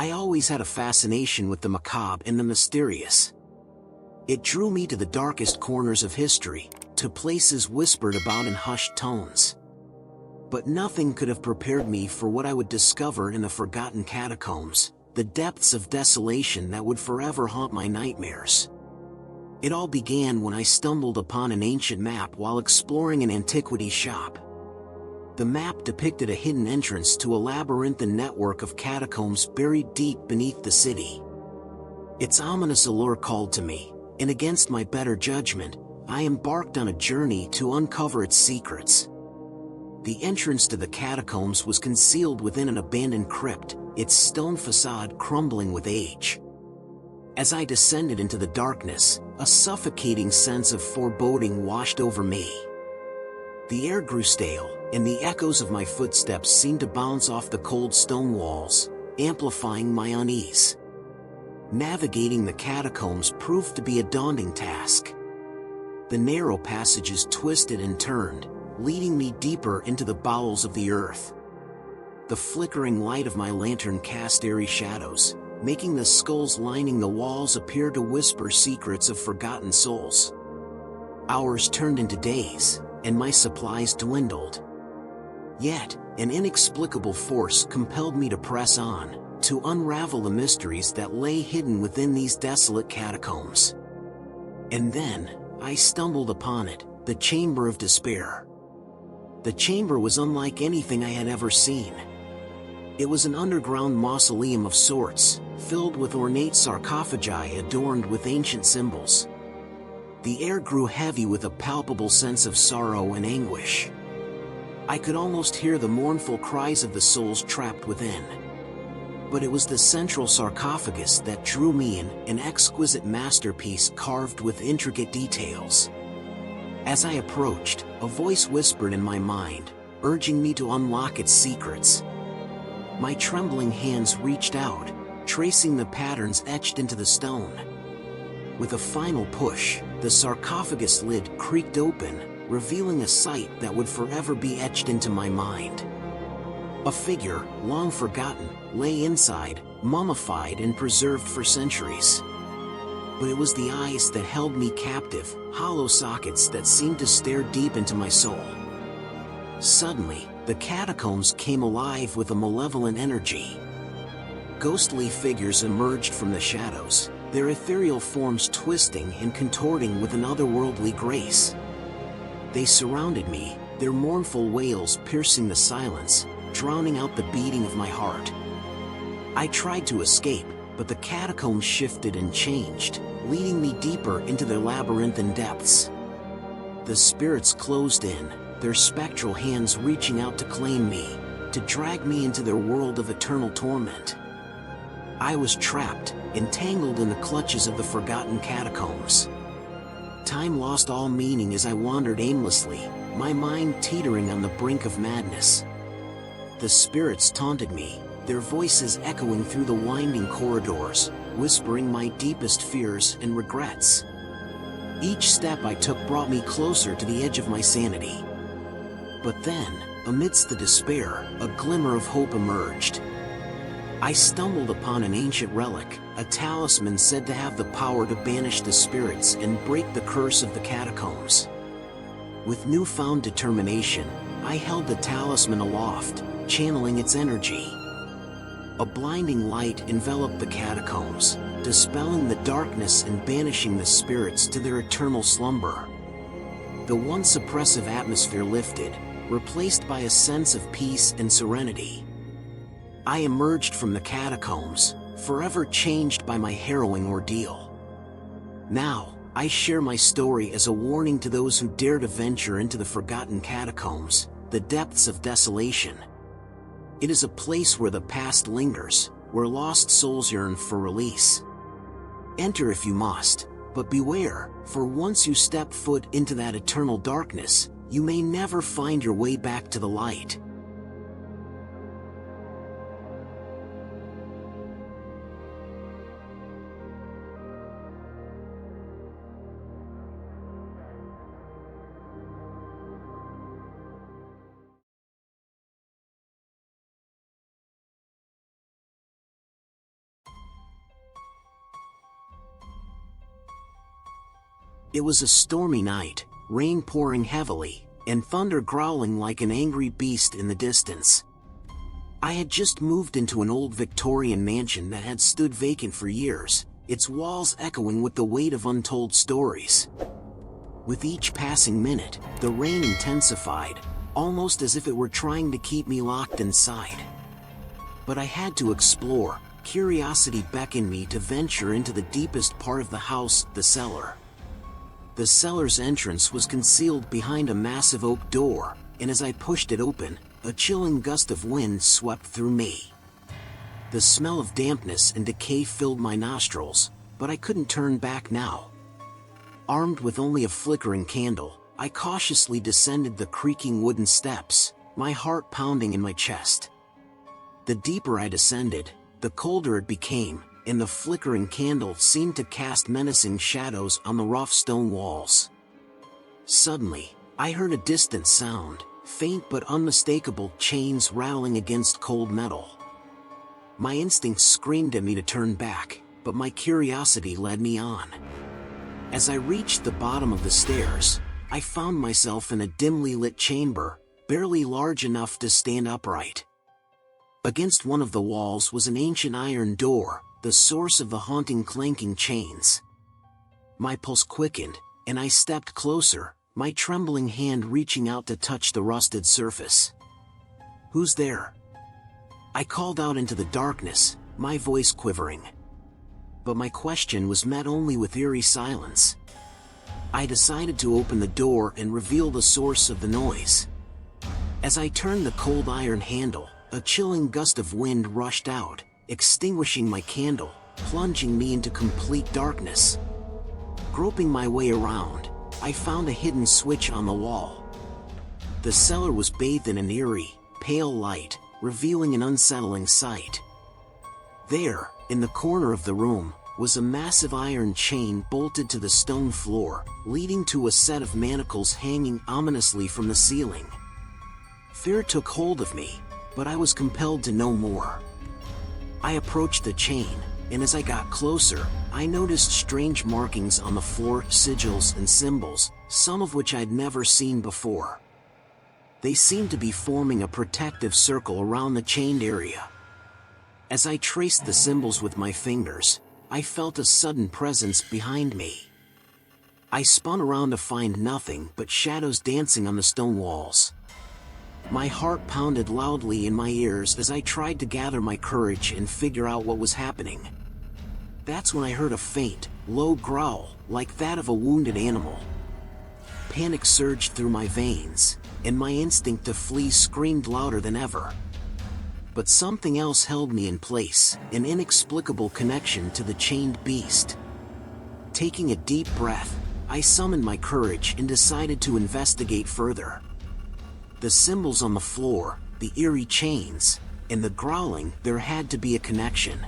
I always had a fascination with the macabre and the mysterious. It drew me to the darkest corners of history, to places whispered about in hushed tones. But nothing could have prepared me for what I would discover in the forgotten catacombs, the depths of desolation that would forever haunt my nightmares. It all began when I stumbled upon an ancient map while exploring an antiquities shop. The map depicted a hidden entrance to a labyrinthine network of catacombs buried deep beneath the city. Its ominous allure called to me, and against my better judgment, I embarked on a journey to uncover its secrets. The entrance to the catacombs was concealed within an abandoned crypt, its stone facade crumbling with age. As I descended into the darkness, a suffocating sense of foreboding washed over me. The air grew stale, and the echoes of my footsteps seemed to bounce off the cold stone walls, amplifying my unease. Navigating the catacombs proved to be a daunting task. The narrow passages twisted and turned, leading me deeper into the bowels of the earth. The flickering light of my lantern cast eerie shadows, making the skulls lining the walls appear to whisper secrets of forgotten souls. Hours turned into days, and my supplies dwindled. Yet, an inexplicable force compelled me to press on, to unravel the mysteries that lay hidden within these desolate catacombs. And then, I stumbled upon it, the Chamber of Despair. The chamber was unlike anything I had ever seen. It was an underground mausoleum of sorts, filled with ornate sarcophagi adorned with ancient symbols. The air grew heavy with a palpable sense of sorrow and anguish. I could almost hear the mournful cries of the souls trapped within. But it was the central sarcophagus that drew me in, an exquisite masterpiece carved with intricate details. As I approached, a voice whispered in my mind, urging me to unlock its secrets. My trembling hands reached out, tracing the patterns etched into the stone. With a final push, the sarcophagus lid creaked open, revealing a sight that would forever be etched into my mind. A figure, long forgotten, lay inside, mummified and preserved for centuries. But it was the eyes that held me captive, hollow sockets that seemed to stare deep into my soul. Suddenly, the catacombs came alive with a malevolent energy. Ghostly figures emerged from the shadows, their ethereal forms twisting and contorting with an otherworldly grace. They surrounded me, their mournful wails piercing the silence, drowning out the beating of my heart. I tried to escape, but the catacombs shifted and changed, leading me deeper into their labyrinthine depths. The spirits closed in, their spectral hands reaching out to claim me, to drag me into their world of eternal torment. I was trapped, entangled in the clutches of the forgotten catacombs. Time lost all meaning as I wandered aimlessly, my mind teetering on the brink of madness. The spirits taunted me, their voices echoing through the winding corridors, whispering my deepest fears and regrets. Each step I took brought me closer to the edge of my sanity. But then, amidst the despair, a glimmer of hope emerged. I stumbled upon an ancient relic, a talisman said to have the power to banish the spirits and break the curse of the catacombs. With newfound determination, I held the talisman aloft, channeling its energy. A blinding light enveloped the catacombs, dispelling the darkness and banishing the spirits to their eternal slumber. The once oppressive atmosphere lifted, replaced by a sense of peace and serenity. I emerged from the catacombs, forever changed by my harrowing ordeal. Now, I share my story as a warning to those who dare to venture into the forgotten catacombs, the depths of desolation. It is a place where the past lingers, where lost souls yearn for release. Enter if you must, but beware, for once you step foot into that eternal darkness, you may never find your way back to the light. It was a stormy night, rain pouring heavily, and thunder growling like an angry beast in the distance. I had just moved into an old Victorian mansion that had stood vacant for years, its walls echoing with the weight of untold stories. With each passing minute, the rain intensified, almost as if it were trying to keep me locked inside. But I had to explore. Curiosity beckoned me to venture into the deepest part of the house, the cellar. The cellar's entrance was concealed behind a massive oak door, and as I pushed it open, a chilling gust of wind swept through me. The smell of dampness and decay filled my nostrils, but I couldn't turn back now. Armed with only a flickering candle, I cautiously descended the creaking wooden steps, my heart pounding in my chest. The deeper I descended, the colder it became, and the flickering candle seemed to cast menacing shadows on the rough stone walls. Suddenly, I heard a distant sound, faint but unmistakable, chains rattling against cold metal. My instincts screamed at me to turn back, but my curiosity led me on. As I reached the bottom of the stairs, I found myself in a dimly lit chamber, barely large enough to stand upright. Against one of the walls was an ancient iron door, the source of the haunting clanking chains. My pulse quickened, and I stepped closer, my trembling hand reaching out to touch the rusted surface. "Who's there?" I called out into the darkness, my voice quivering. But my question was met only with eerie silence. I decided to open the door and reveal the source of the noise. As I turned the cold iron handle, a chilling gust of wind rushed out, extinguishing my candle, plunging me into complete darkness. Groping my way around, I found a hidden switch on the wall. The cellar was bathed in an eerie, pale light, revealing an unsettling sight. There, in the corner of the room, was a massive iron chain bolted to the stone floor, leading to a set of manacles hanging ominously from the ceiling. Fear took hold of me, but I was compelled to know more. I approached the chain, and as I got closer, I noticed strange markings on the floor, sigils and symbols, some of which I'd never seen before. They seemed to be forming a protective circle around the chained area. As I traced the symbols with my fingers, I felt a sudden presence behind me. I spun around to find nothing but shadows dancing on the stone walls. My heart pounded loudly in my ears as I tried to gather my courage and figure out what was happening. That's when I heard a faint, low growl, like that of a wounded animal. Panic surged through my veins, and my instinct to flee screamed louder than ever. But something else held me in place, an inexplicable connection to the chained beast. Taking a deep breath, I summoned my courage and decided to investigate further. The symbols on the floor, the eerie chains, and the growling, there had to be a connection.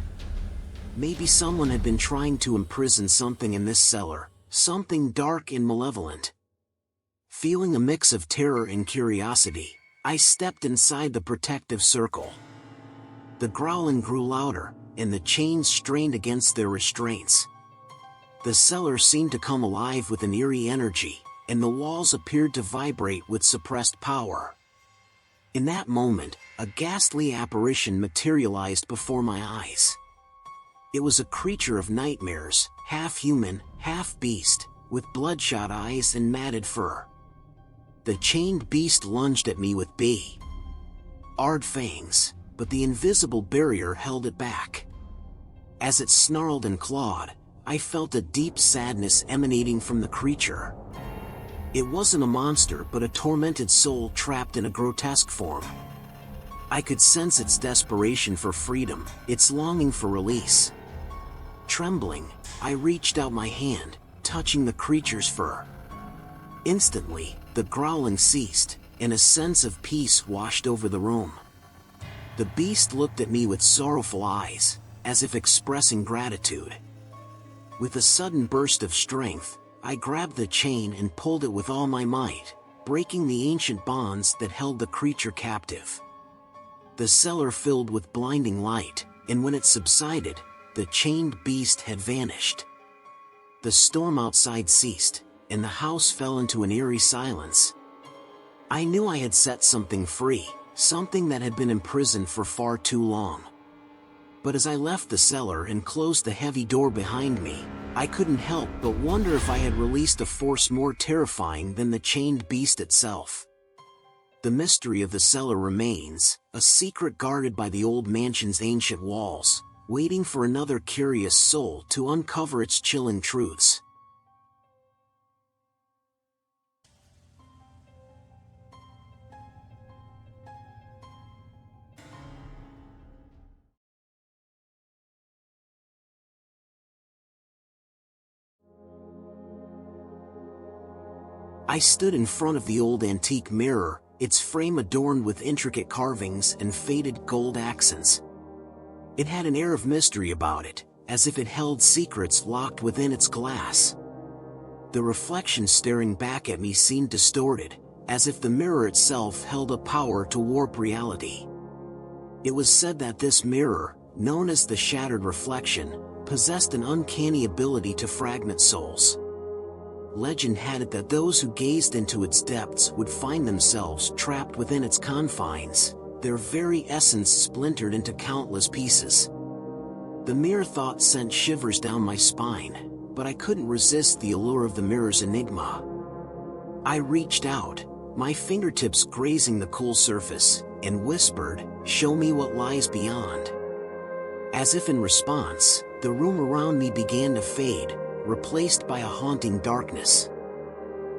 Maybe someone had been trying to imprison something in this cellar, something dark and malevolent. Feeling a mix of terror and curiosity, I stepped inside the protective circle. The growling grew louder, and the chains strained against their restraints. The cellar seemed to come alive with an eerie energy, and the walls appeared to vibrate with suppressed power. In that moment, a ghastly apparition materialized before my eyes. It was a creature of nightmares, half human, half beast, with bloodshot eyes and matted fur. The chained beast lunged at me with bared fangs, but the invisible barrier held it back. As it snarled and clawed, I felt a deep sadness emanating from the creature. It wasn't a monster but a tormented soul trapped in a grotesque form. I could sense its desperation for freedom, its longing for release. Trembling, I reached out my hand, touching the creature's fur. Instantly, the growling ceased, and a sense of peace washed over the room. The beast looked at me with sorrowful eyes, as if expressing gratitude. With a sudden burst of strength, I grabbed the chain and pulled it with all my might, breaking the ancient bonds that held the creature captive. The cellar filled with blinding light, and when it subsided, the chained beast had vanished. The storm outside ceased, and the house fell into an eerie silence. I knew I had set something free, something that had been imprisoned for far too long. But as I left the cellar and closed the heavy door behind me, I couldn't help but wonder if I had released a force more terrifying than the chained beast itself. The mystery of the cellar remains, a secret guarded by the old mansion's ancient walls, waiting for another curious soul to uncover its chilling truths. I stood in front of the old antique mirror, its frame adorned with intricate carvings and faded gold accents. It had an air of mystery about it, as if it held secrets locked within its glass. The reflection staring back at me seemed distorted, as if the mirror itself held a power to warp reality. It was said that this mirror, known as the Shattered Reflection, possessed an uncanny ability to fragment souls. Legend had it that those who gazed into its depths would find themselves trapped within its confines, their very essence splintered into countless pieces. The mere thought sent shivers down my spine, but I couldn't resist the allure of the mirror's enigma. I reached out, my fingertips grazing the cool surface, and whispered, "Show me what lies beyond." As if in response, the room around me began to fade, replaced by a haunting darkness.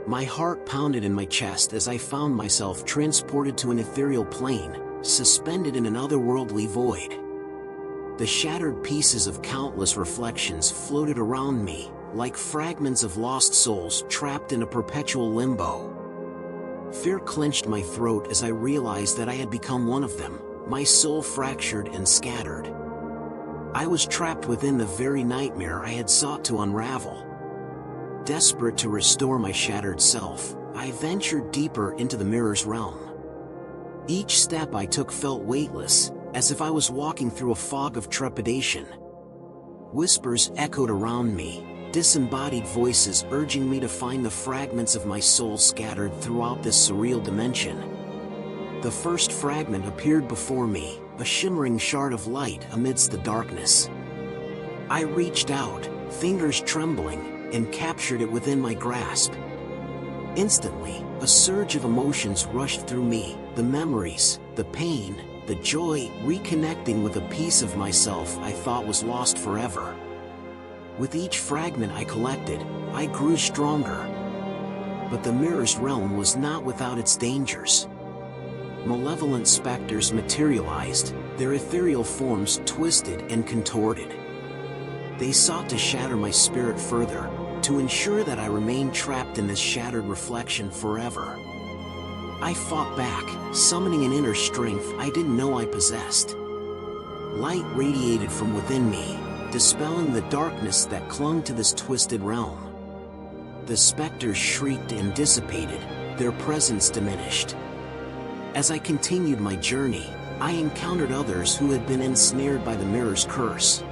My heart pounded in my chest as I found myself transported to an ethereal plane, suspended in an otherworldly void. The shattered pieces of countless reflections floated around me, like fragments of lost souls trapped in a perpetual limbo. Fear clenched my throat as I realized that I had become one of them, my soul fractured and scattered. I was trapped within the very nightmare I had sought to unravel. Desperate to restore my shattered self, I ventured deeper into the mirror's realm. Each step I took felt weightless, as if I was walking through a fog of trepidation. Whispers echoed around me, disembodied voices urging me to find the fragments of my soul scattered throughout this surreal dimension. The first fragment appeared before me, a shimmering shard of light amidst the darkness. I reached out, fingers trembling, and captured it within my grasp. Instantly, a surge of emotions rushed through me, the memories, the pain, the joy, reconnecting with a piece of myself I thought was lost forever. With each fragment I collected, I grew stronger. But the mirror's realm was not without its dangers. Malevolent specters materialized, their ethereal forms twisted and contorted. They sought to shatter my spirit further, to ensure that I remained trapped in this shattered reflection forever. I fought back, summoning an inner strength I didn't know I possessed. Light radiated from within me, dispelling the darkness that clung to this twisted realm. The specters shrieked and dissipated, their presence diminished. As I continued my journey, I encountered others who had been ensnared by the mirror's curse.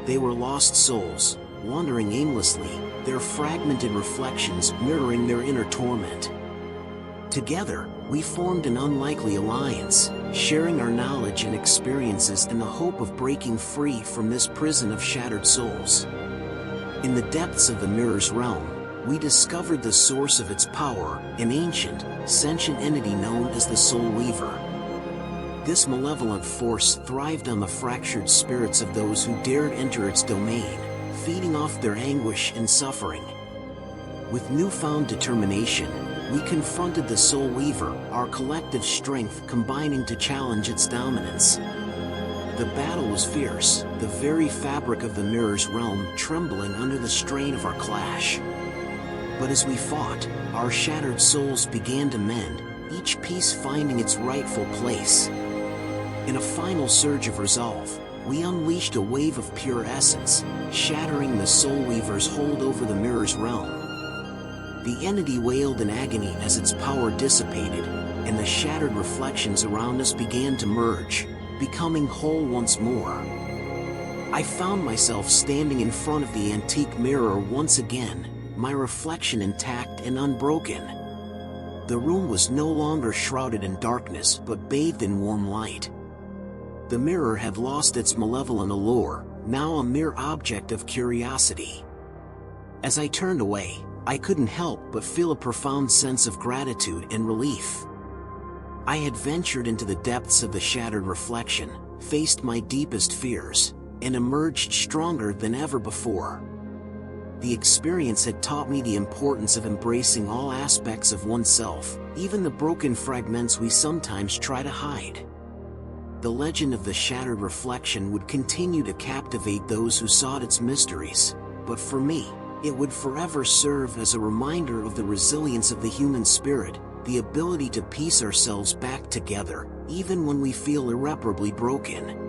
They were lost souls, wandering aimlessly, their fragmented reflections mirroring their inner torment. Together, we formed an unlikely alliance, sharing our knowledge and experiences in the hope of breaking free from this prison of shattered souls. In the depths of the mirror's realm, we discovered the source of its power, an ancient, sentient entity known as the Soul Weaver. This malevolent force thrived on the fractured spirits of those who dared enter its domain, feeding off their anguish and suffering. With newfound determination, we confronted the Soul Weaver, our collective strength combining to challenge its dominance. The battle was fierce, the very fabric of the mirror's realm trembling under the strain of our clash. But as we fought, our shattered souls began to mend, each piece finding its rightful place. In a final surge of resolve, we unleashed a wave of pure essence, shattering the Soul Weaver's hold over the mirror's realm. The entity wailed in agony as its power dissipated, and the shattered reflections around us began to merge, becoming whole once more. I found myself standing in front of the antique mirror once again, my reflection intact and unbroken. The room was no longer shrouded in darkness but bathed in warm light. The mirror had lost its malevolent allure, now a mere object of curiosity. As I turned away, I couldn't help but feel a profound sense of gratitude and relief. I had ventured into the depths of the shattered reflection, faced my deepest fears, and emerged stronger than ever before. The experience had taught me the importance of embracing all aspects of oneself, even the broken fragments we sometimes try to hide. The legend of the shattered reflection would continue to captivate those who sought its mysteries, but for me, it would forever serve as a reminder of the resilience of the human spirit, the ability to piece ourselves back together, even when we feel irreparably broken.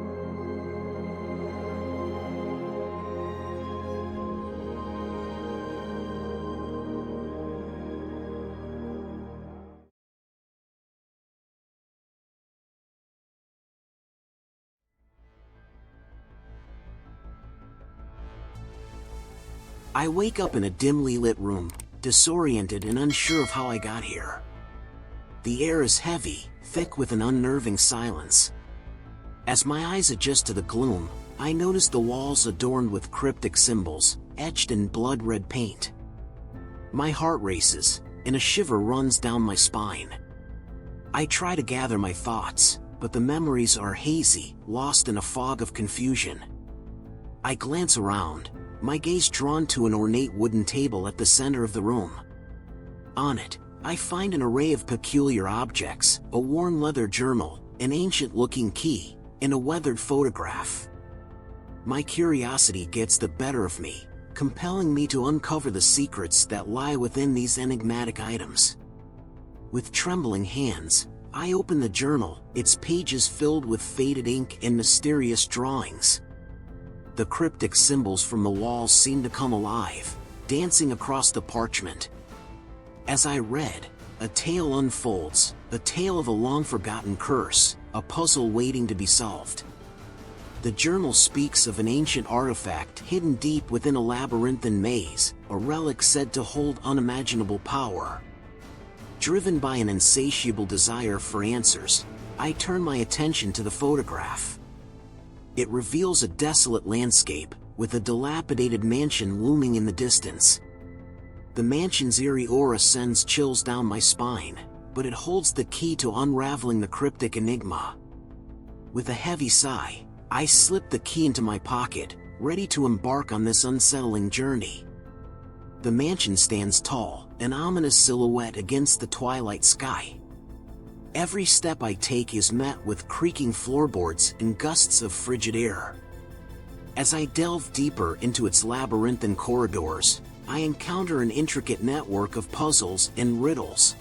I wake up in a dimly lit room, disoriented and unsure of how I got here. The air is heavy, thick with an unnerving silence. As my eyes adjust to the gloom, I notice the walls adorned with cryptic symbols, etched in blood-red paint. My heart races, and a shiver runs down my spine. I try to gather my thoughts, but the memories are hazy, lost in a fog of confusion. I glance around, my gaze drawn to an ornate wooden table at the center of the room. On it, I find an array of peculiar objects, a worn leather journal, an ancient-looking key, and a weathered photograph. My curiosity gets the better of me, compelling me to uncover the secrets that lie within these enigmatic items. With trembling hands, I open the journal, its pages filled with faded ink and mysterious drawings. The cryptic symbols from the walls seem to come alive, dancing across the parchment. As I read, a tale unfolds, a tale of a long-forgotten curse, a puzzle waiting to be solved. The journal speaks of an ancient artifact hidden deep within a labyrinthine maze, a relic said to hold unimaginable power. Driven by an insatiable desire for answers, I turn my attention to the photograph. It reveals a desolate landscape, with a dilapidated mansion looming in the distance. The mansion's eerie aura sends chills down my spine, but it holds the key to unraveling the cryptic enigma. With a heavy sigh, I slip the key into my pocket, ready to embark on this unsettling journey. The mansion stands tall, an ominous silhouette against the twilight sky. Every step I take is met with creaking floorboards and gusts of frigid air. As I delve deeper into its labyrinthine corridors, I encounter an intricate network of puzzles and riddles.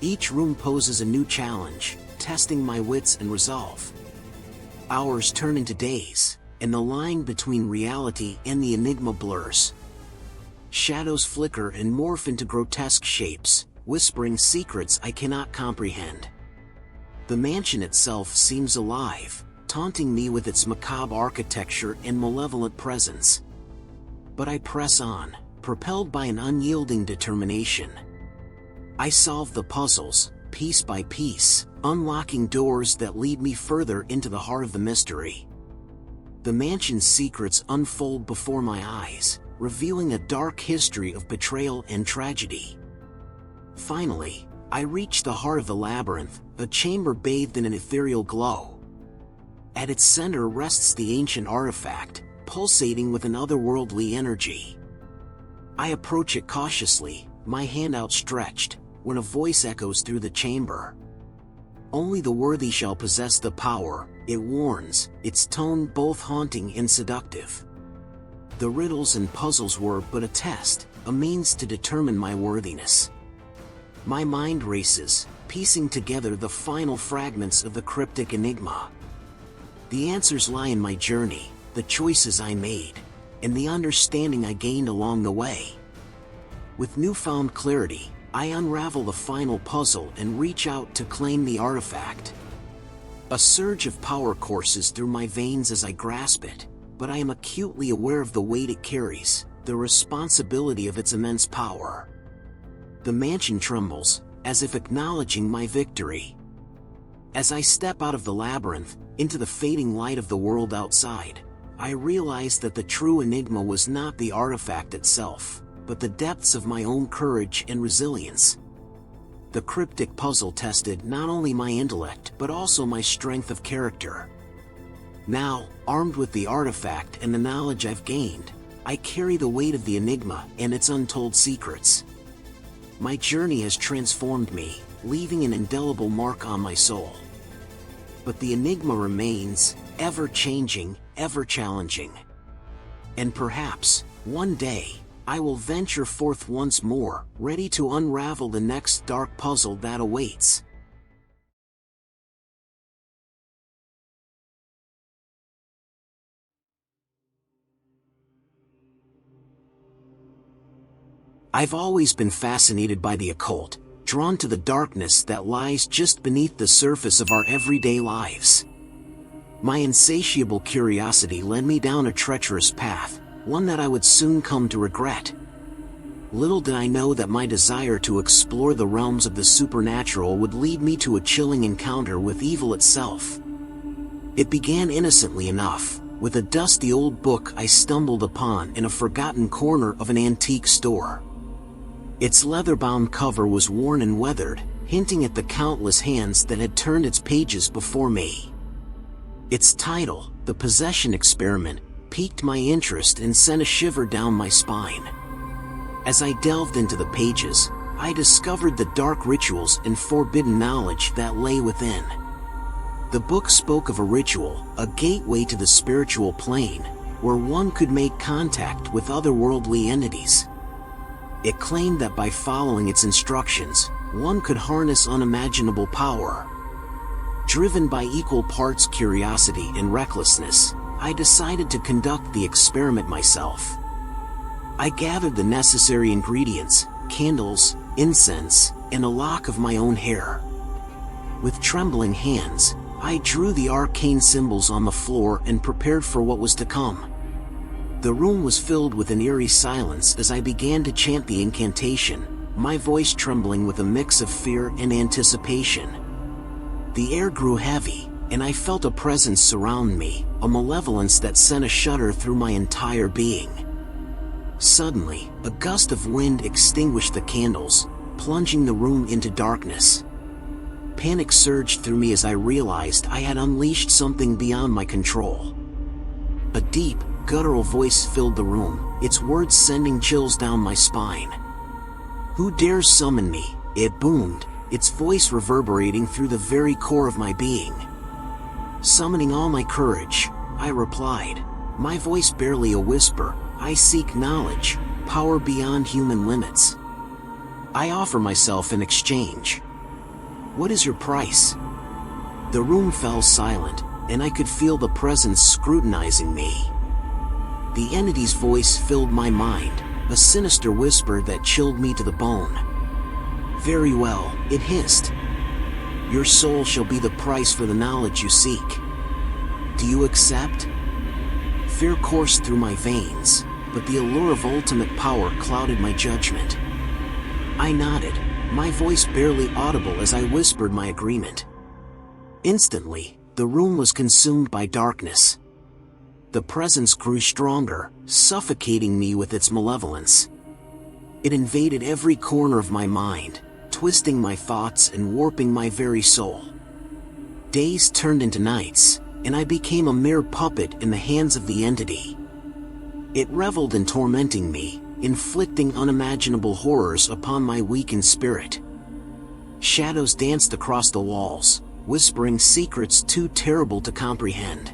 Each room poses a new challenge, testing my wits and resolve. Hours turn into days, and the line between reality and the enigma blurs. Shadows flicker and morph into grotesque shapes, whispering secrets I cannot comprehend. The mansion itself seems alive, taunting me with its macabre architecture and malevolent presence. But I press on, propelled by an unyielding determination. I solve the puzzles, piece by piece, unlocking doors that lead me further into the heart of the mystery. The mansion's secrets unfold before my eyes, revealing a dark history of betrayal and tragedy. Finally, I reach the heart of the labyrinth, a chamber bathed in an ethereal glow. At its center rests the ancient artifact, pulsating with an otherworldly energy. I approach it cautiously, my hand outstretched, when a voice echoes through the chamber. Only the worthy shall possess the power, it warns, its tone both haunting and seductive. The riddles and puzzles were but a test, a means to determine my worthiness. My mind races, piecing together the final fragments of the cryptic enigma. The answers lie in my journey, the choices I made, and the understanding I gained along the way. With newfound clarity, I unravel the final puzzle and reach out to claim the artifact. A surge of power courses through my veins as I grasp it, but I am acutely aware of the weight it carries, the responsibility of its immense power. The mansion trembles, as if acknowledging my victory. As I step out of the labyrinth, into the fading light of the world outside, I realize that the true enigma was not the artifact itself, but the depths of my own courage and resilience. The cryptic puzzle tested not only my intellect but also my strength of character. Now, armed with the artifact and the knowledge I've gained, I carry the weight of the enigma and its untold secrets. My journey has transformed me, leaving an indelible mark on my soul. But the enigma remains, ever-changing, ever-challenging. And perhaps, one day, I will venture forth once more, ready to unravel the next dark puzzle that awaits. I've always been fascinated by the occult, drawn to the darkness that lies just beneath the surface of our everyday lives. My insatiable curiosity led me down a treacherous path, one that I would soon come to regret. Little did I know that my desire to explore the realms of the supernatural would lead me to a chilling encounter with evil itself. It began innocently enough, with a dusty old book I stumbled upon in a forgotten corner of an antique store. Its leather-bound cover was worn and weathered, hinting at the countless hands that had turned its pages before me. Its title, The Possession Experiment, piqued my interest and sent a shiver down my spine. As I delved into the pages, I discovered the dark rituals and forbidden knowledge that lay within. The book spoke of a ritual, a gateway to the spiritual plane, where one could make contact with otherworldly entities. It claimed that by following its instructions, one could harness unimaginable power. Driven by equal parts curiosity and recklessness, I decided to conduct the experiment myself. I gathered the necessary ingredients, candles, incense, and a lock of my own hair. With trembling hands, I drew the arcane symbols on the floor and prepared for what was to come. The room was filled with an eerie silence as I began to chant the incantation, my voice trembling with a mix of fear and anticipation. The air grew heavy, and I felt a presence surround me, a malevolence that sent a shudder through my entire being. Suddenly, a gust of wind extinguished the candles, plunging the room into darkness. Panic surged through me as I realized I had unleashed something beyond my control. A deep, guttural voice filled the room, its words sending chills down my spine. "Who dares summon me?" it boomed, its voice reverberating through the very core of my being. Summoning all my courage, I replied, my voice barely a whisper, "I seek knowledge, power beyond human limits. I offer myself in exchange. What is your price?" The room fell silent, and I could feel the presence scrutinizing me. The entity's voice filled my mind, a sinister whisper that chilled me to the bone. "Very well," it hissed. "Your soul shall be the price for the knowledge you seek. Do you accept?" Fear coursed through my veins, but the allure of ultimate power clouded my judgment. I nodded, my voice barely audible as I whispered my agreement. Instantly, the room was consumed by darkness. The presence grew stronger, suffocating me with its malevolence. It invaded every corner of my mind, twisting my thoughts and warping my very soul. Days turned into nights, and I became a mere puppet in the hands of the entity. It reveled in tormenting me, inflicting unimaginable horrors upon my weakened spirit. Shadows danced across the walls, whispering secrets too terrible to comprehend.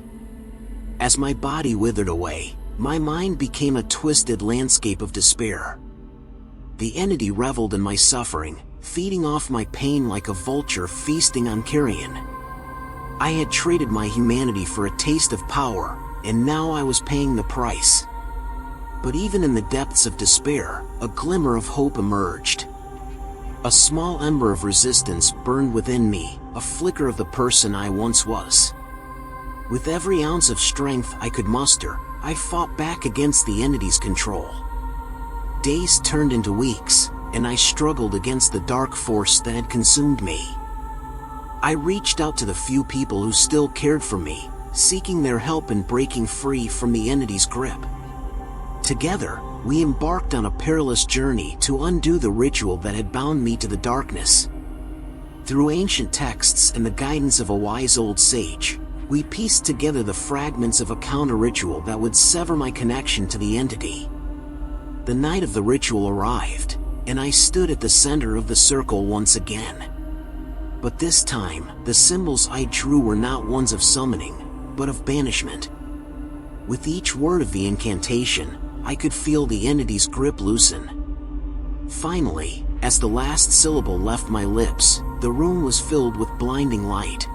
As my body withered away, my mind became a twisted landscape of despair. The entity reveled in my suffering, feeding off my pain like a vulture feasting on carrion. I had traded my humanity for a taste of power, and now I was paying the price. But even in the depths of despair, a glimmer of hope emerged. A small ember of resistance burned within me, a flicker of the person I once was. With every ounce of strength I could muster, I fought back against the entity's control. Days turned into weeks, and I struggled against the dark force that had consumed me. I reached out to the few people who still cared for me, seeking their help in breaking free from the entity's grip. Together, we embarked on a perilous journey to undo the ritual that had bound me to the darkness. Through ancient texts and the guidance of a wise old sage, we pieced together the fragments of a counter-ritual that would sever my connection to the entity. The night of the ritual arrived, and I stood at the center of the circle once again. But this time, the symbols I drew were not ones of summoning, but of banishment. With each word of the incantation, I could feel the entity's grip loosen. Finally, as the last syllable left my lips, the room was filled with blinding light.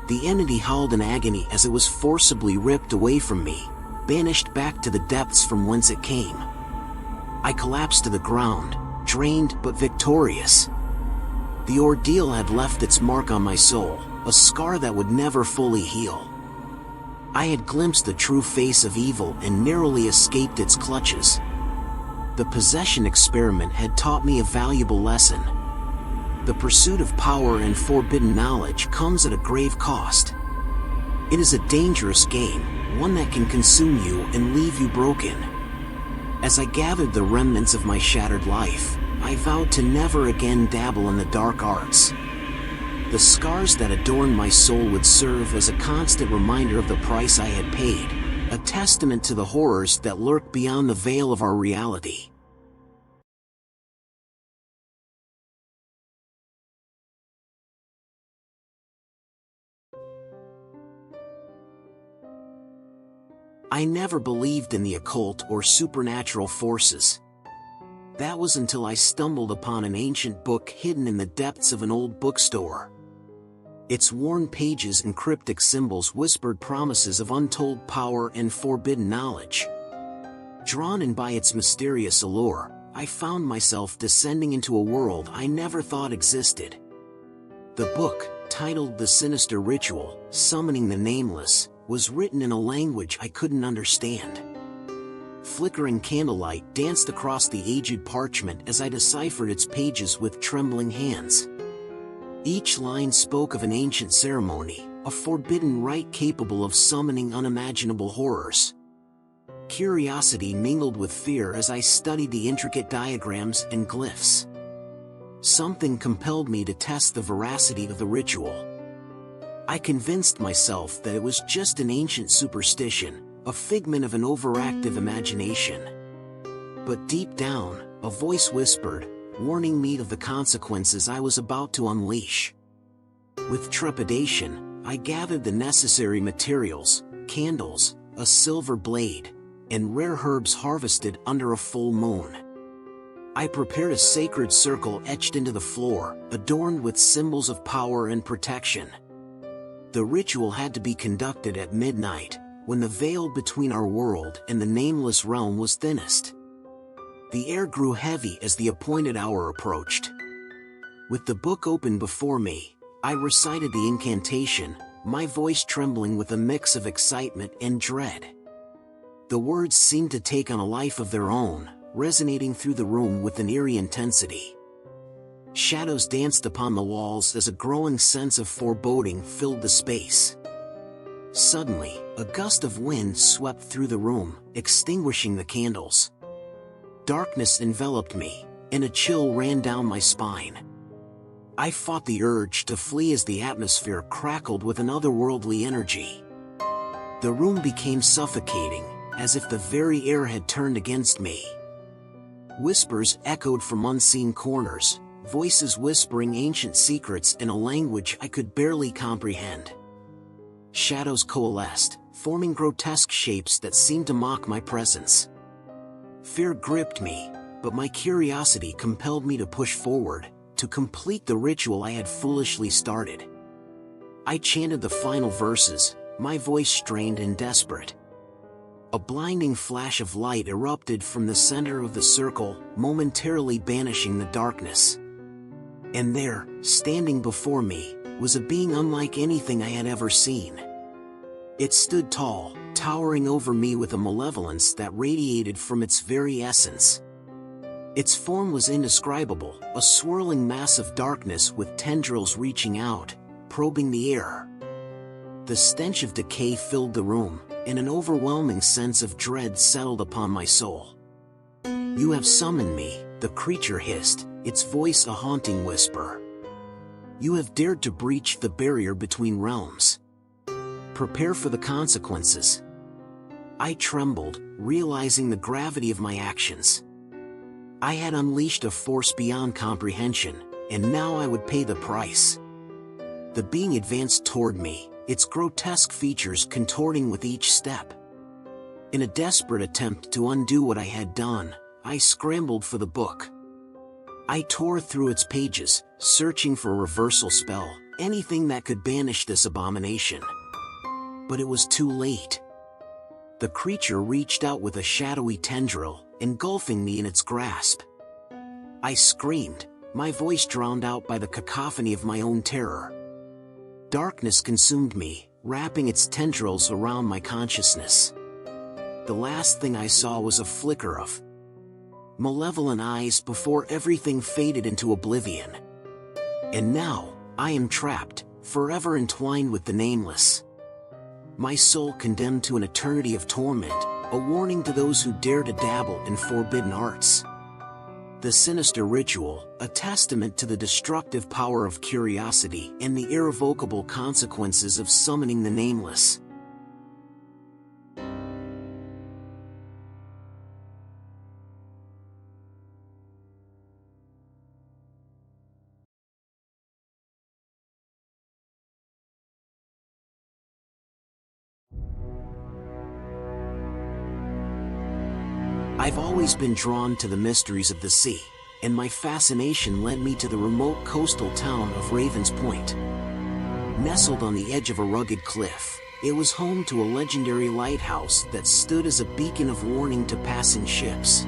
The entity howled in agony as it was forcibly ripped away from me, banished back to the depths from whence it came. I collapsed to the ground, drained but victorious. The ordeal had left its mark on my soul, a scar that would never fully heal. I had glimpsed the true face of evil and narrowly escaped its clutches. The possession experiment had taught me a valuable lesson. The pursuit of power and forbidden knowledge comes at a grave cost. It is a dangerous game, one that can consume you and leave you broken. As I gathered the remnants of my shattered life, I vowed to never again dabble in the dark arts. The scars that adorned my soul would serve as a constant reminder of the price I had paid, a testament to the horrors that lurk beyond the veil of our reality. I never believed in the occult or supernatural forces. That was until I stumbled upon an ancient book hidden in the depths of an old bookstore. Its worn pages and cryptic symbols whispered promises of untold power and forbidden knowledge. Drawn in by its mysterious allure, I found myself descending into a world I never thought existed. The book, titled The Sinister Ritual, Summoning the Nameless, was written in a language I couldn't understand. Flickering candlelight danced across the aged parchment as I deciphered its pages with trembling hands. Each line spoke of an ancient ceremony, a forbidden rite capable of summoning unimaginable horrors. Curiosity mingled with fear as I studied the intricate diagrams and glyphs. Something compelled me to test the veracity of the ritual. I convinced myself that it was just an ancient superstition, a figment of an overactive imagination. But deep down, a voice whispered, warning me of the consequences I was about to unleash. With trepidation, I gathered the necessary materials, candles, a silver blade, and rare herbs harvested under a full moon. I prepared a sacred circle etched into the floor, adorned with symbols of power and protection. The ritual had to be conducted at midnight, when the veil between our world and the nameless realm was thinnest. The air grew heavy as the appointed hour approached. With the book open before me, I recited the incantation, my voice trembling with a mix of excitement and dread. The words seemed to take on a life of their own, resonating through the room with an eerie intensity. Shadows danced upon the walls as a growing sense of foreboding filled the space. Suddenly, a gust of wind swept through the room, extinguishing the candles. Darkness enveloped me, and a chill ran down my spine. I fought the urge to flee as the atmosphere crackled with an otherworldly energy. The room became suffocating, as if the very air had turned against me. Whispers echoed from unseen corners, voices whispering ancient secrets in a language I could barely comprehend. Shadows coalesced, forming grotesque shapes that seemed to mock my presence. Fear gripped me, but my curiosity compelled me to push forward, to complete the ritual I had foolishly started. I chanted the final verses, my voice strained and desperate. A blinding flash of light erupted from the center of the circle, momentarily banishing the darkness. And there, standing before me, was a being unlike anything I had ever seen. It stood tall, towering over me with a malevolence that radiated from its very essence. Its form was indescribable, a swirling mass of darkness with tendrils reaching out, probing the air. The stench of decay filled the room, and an overwhelming sense of dread settled upon my soul. "You have summoned me," the creature hissed, its voice a haunting whisper. "You have dared to breach the barrier between realms. Prepare for the consequences." I trembled, realizing the gravity of my actions. I had unleashed a force beyond comprehension, and now I would pay the price. The being advanced toward me, its grotesque features contorting with each step. In a desperate attempt to undo what I had done, I scrambled for the book. I tore through its pages, searching for a reversal spell, anything that could banish this abomination. But it was too late. The creature reached out with a shadowy tendril, engulfing me in its grasp. I screamed, my voice drowned out by the cacophony of my own terror. Darkness consumed me, wrapping its tendrils around my consciousness. The last thing I saw was a flicker of malevolent eyes before everything faded into oblivion. And now, I am trapped, forever entwined with the nameless. My soul condemned to an eternity of torment, a warning to those who dare to dabble in forbidden arts. The Sinister Ritual, a testament to the destructive power of curiosity and the irrevocable consequences of summoning the nameless. I've always been drawn to the mysteries of the sea, and my fascination led me to the remote coastal town of Ravens Point. Nestled on the edge of a rugged cliff, it was home to a legendary lighthouse that stood as a beacon of warning to passing ships.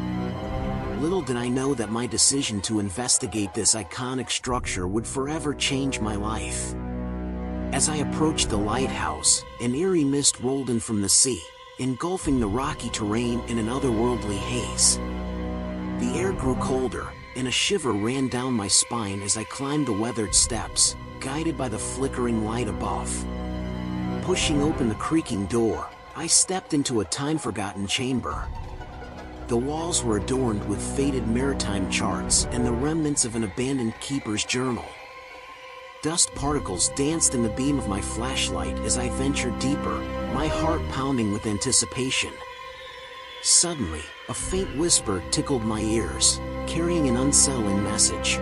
Little did I know that my decision to investigate this iconic structure would forever change my life. As I approached the lighthouse, an eerie mist rolled in from the sea, engulfing the rocky terrain in an otherworldly haze. The air grew colder, and a shiver ran down my spine as I climbed the weathered steps, guided by the flickering light above. Pushing open the creaking door, I stepped into a time-forgotten chamber. The walls were adorned with faded maritime charts and the remnants of an abandoned keeper's journal. Dust particles danced in the beam of my flashlight as I ventured deeper, my heart pounding with anticipation. Suddenly, a faint whisper tickled my ears, carrying an unsettling message.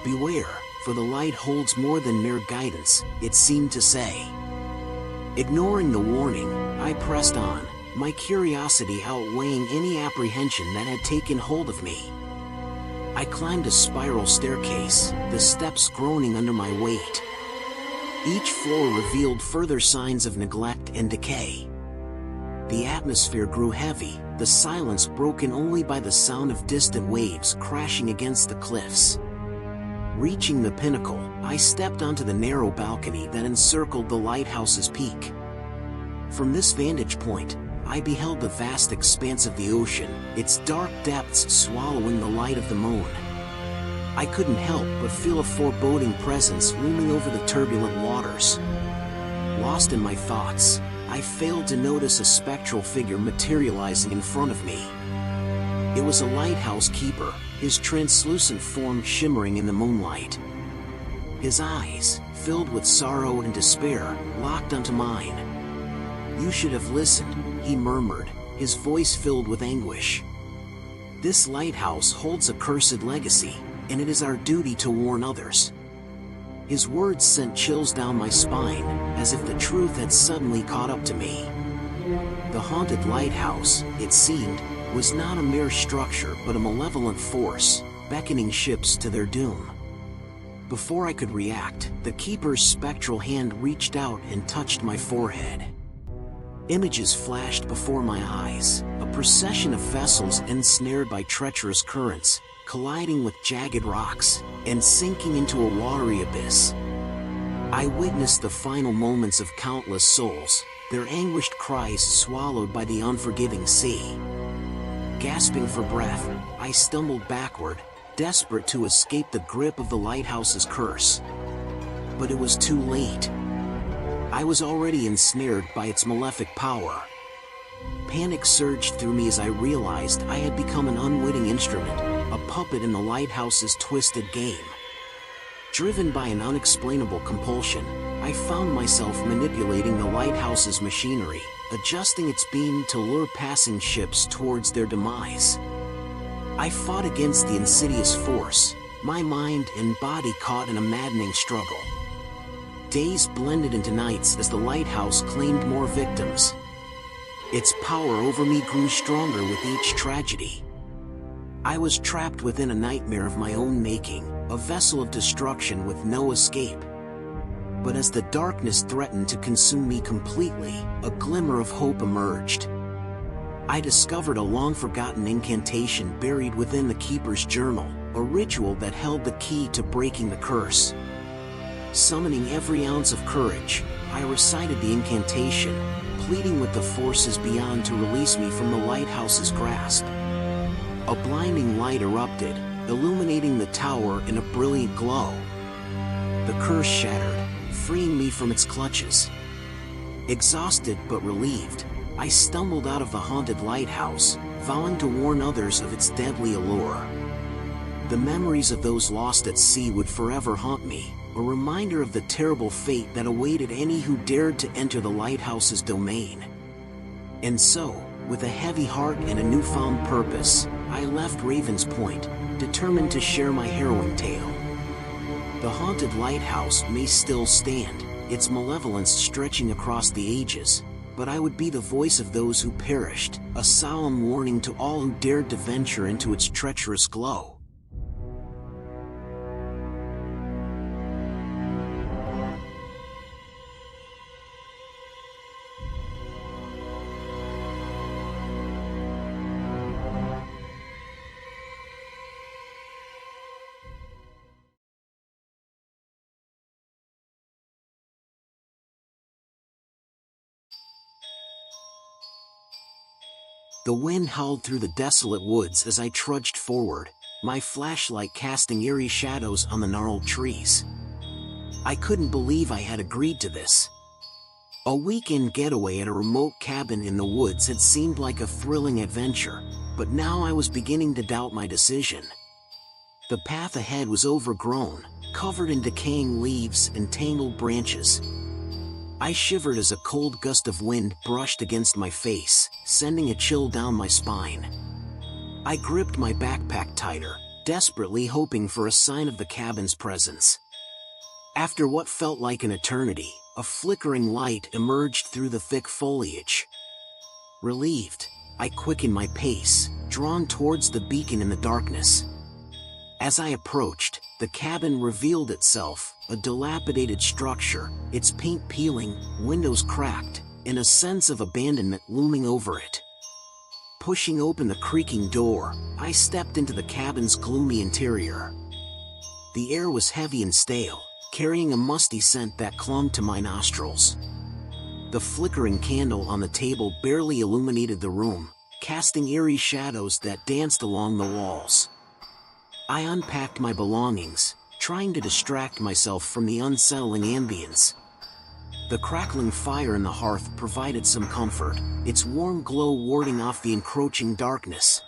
"Beware, for the light holds more than mere guidance," it seemed to say. Ignoring the warning, I pressed on, my curiosity outweighing any apprehension that had taken hold of me. I climbed a spiral staircase, the steps groaning under my weight. Each floor revealed further signs of neglect and decay. The atmosphere grew heavy, the silence broken only by the sound of distant waves crashing against the cliffs. Reaching the pinnacle, I stepped onto the narrow balcony that encircled the lighthouse's peak. From this vantage point, I beheld the vast expanse of the ocean, its dark depths swallowing the light of the moon. I couldn't help but feel a foreboding presence looming over the turbulent waters. Lost in my thoughts, I failed to notice a spectral figure materializing in front of me. It was a lighthouse keeper, his translucent form shimmering in the moonlight. His eyes, filled with sorrow and despair, locked onto mine. "You should have listened," he murmured, his voice filled with anguish. "This lighthouse holds a cursed legacy, and it is our duty to warn others." His words sent chills down my spine, as if the truth had suddenly caught up to me. The Haunted Lighthouse, it seemed, was not a mere structure but a malevolent force, beckoning ships to their doom. Before I could react, the keeper's spectral hand reached out and touched my forehead. Images flashed before my eyes, a procession of vessels ensnared by treacherous currents, colliding with jagged rocks, and sinking into a watery abyss. I witnessed the final moments of countless souls, their anguished cries swallowed by the unforgiving sea. Gasping for breath, I stumbled backward, desperate to escape the grip of the lighthouse's curse. But it was too late. I was already ensnared by its malefic power. Panic surged through me as I realized I had become an unwitting instrument, a puppet in the lighthouse's twisted game. Driven by an unexplainable compulsion, I found myself manipulating the lighthouse's machinery, adjusting its beam to lure passing ships towards their demise. I fought against the insidious force, my mind and body caught in a maddening struggle. Days blended into nights as the lighthouse claimed more victims. Its power over me grew stronger with each tragedy. I was trapped within a nightmare of my own making, a vessel of destruction with no escape. But as the darkness threatened to consume me completely, a glimmer of hope emerged. I discovered a long-forgotten incantation buried within the Keeper's journal, a ritual that held the key to breaking the curse. Summoning every ounce of courage, I recited the incantation, pleading with the forces beyond to release me from the lighthouse's grasp. A blinding light erupted, illuminating the tower in a brilliant glow. The curse shattered, freeing me from its clutches. Exhausted but relieved, I stumbled out of the haunted lighthouse, vowing to warn others of its deadly allure. The memories of those lost at sea would forever haunt me, a reminder of the terrible fate that awaited any who dared to enter the lighthouse's domain. And so, with a heavy heart and a newfound purpose, I left Raven's Point, determined to share my harrowing tale. The haunted lighthouse may still stand, its malevolence stretching across the ages, but I would be the voice of those who perished, a solemn warning to all who dared to venture into its treacherous glow. The wind howled through the desolate woods as I trudged forward, my flashlight casting eerie shadows on the gnarled trees. I couldn't believe I had agreed to this. A weekend getaway at a remote cabin in the woods had seemed like a thrilling adventure, but now I was beginning to doubt my decision. The path ahead was overgrown, covered in decaying leaves and tangled branches. I shivered as a cold gust of wind brushed against my face, sending a chill down my spine. I gripped my backpack tighter, desperately hoping for a sign of the cabin's presence. After what felt like an eternity, a flickering light emerged through the thick foliage. Relieved, I quickened my pace, drawn towards the beacon in the darkness. As I approached, the cabin revealed itself, a dilapidated structure, its paint peeling, windows cracked, and a sense of abandonment looming over it. Pushing open the creaking door, I stepped into the cabin's gloomy interior. The air was heavy and stale, carrying a musty scent that clung to my nostrils. The flickering candle on the table barely illuminated the room, casting eerie shadows that danced along the walls. I unpacked my belongings, trying to distract myself from the unsettling ambience. The crackling fire in the hearth provided some comfort, its warm glow warding off the encroaching darkness.